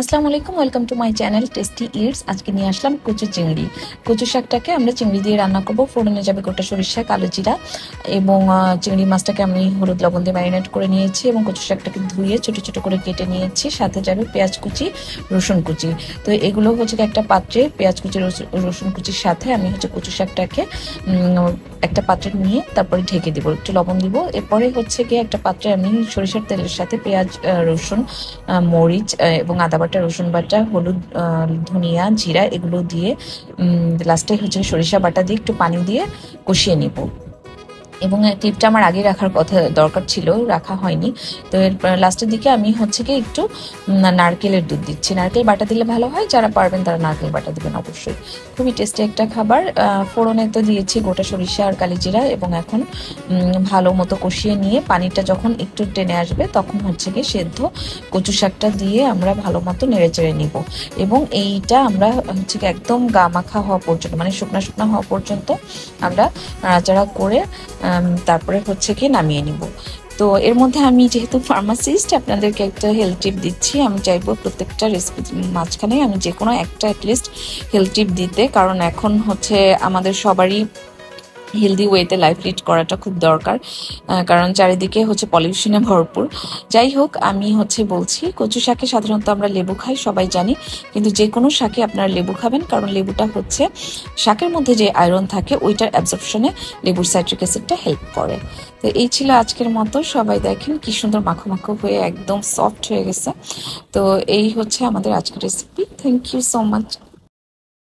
আসসালামু আলাইকুম, welcome to my channel tasty it's. আজকে নিয়ে আসলাম কচু চিংড়ি। কচু শাকটাকে আমরা চিংড়ি দিয়ে রান্না করব। ফোড়নে যাবে গোটা সরিষা, কালো জিরা এবং চিংড়ি মাছটাকে আমি হলুদ লবণ দিয়ে ম্যারিনেট করে নিয়েছি এবং কচু শাকটাকে ধুয়ে ছোট ছোট করে কেটে নিয়েছি। সাথে যাবে পেঁয়াজ কুচি, রসুন কুচি। তো এগুলো হচ্ছে একটা পাত্রে পেঁয়াজ কুচি, রসুন কুচির সাথে আমি হচ্ছে কচু শাকটাকে একটা পাত্রে নিয়ে তারপরে ঢেকে দিব, একটু লবণ দিব। এরপরে হচ্ছে গিয়ে একটা পাত্রে আমি সরিষার তেলের সাথে পেঁয়াজ, রসুন, মরিচ এবং আদা বাটা, রসুন বাটা, হলুদ, ধনিয়া, জিরা এগুলো দিয়ে লাস্টে হচ্ছে সরিষা বাটা দিয়ে একটু পানি দিয়ে কষিয়ে নিব। এবং ক্লিপটা আমার আগে রাখার কথা দরকার ছিল, রাখা হয়নি। তো এর লাস্টের দিকে আমি হচ্ছে কি একটু নারকেলের দুধ দিচ্ছি। নারকেল বাটা দিলে ভালো হয়, যারা পারবেন তারা নারকেল বাটা দেবেন অবশ্যই। খুবই টেস্টি একটা খাবার। ফোড়নে তো দিয়েছি গোটা সরিষা আর কালিজিরা এবং এখন ভালো মতো কষিয়ে নিয়ে পানিটা যখন একটু টেনে আসবে তখন হচ্ছে কি সেদ্ধ কচু শাকটা দিয়ে আমরা ভালো মতো নেড়ে চেড়ে নিব। এবং এইটা আমরা হচ্ছে কি একদম গা মাখা হওয়া পর্যন্ত, মানে শুকনা শুকনা হওয়া পর্যন্ত আমরা নাড়াচাড়া করে তারপরে হচ্ছে কি নামিয়ে নিব। তো এর মধ্যে আমি যেহেতু ফার্মাসিস্ট, আপনাদেরকে একটা হেলথ টিপ দিচ্ছি। আমি চাইবো প্রত্যেকটা রেসিপি মাঝখানে আমি যে কোনো একটা অ্যাটলিস্ট হেলথ টিপ দিতে, কারণ এখন হচ্ছে আমাদের সবারই হেলদি ওয়েতে লাইফ লিড করাটা খুব দরকার, কারণ চারিদিকে হচ্ছে পলিউশনে ভরপুর। যাই হোক, আমি হচ্ছে বলছি কচু শাকে সাধারণত আমরা লেবু খাই, সবাই জানি, কিন্তু যে কোনো শাকে আপনারা লেবু খাবেন, কারণ লেবুটা হচ্ছে শাকের মধ্যে যে আয়রন থাকে ওইটার অ্যাবজর্পশনে লেবুর সাইট্রিক অ্যাসিডটা হেল্প করে। তো এই ছিল আজকের মতো। সবাই দেখেন কি সুন্দর মাখো মাখো হয়ে একদম সফট হয়ে গেছে। তো এই হচ্ছে আমাদের আজকের recipe. Thank you so much.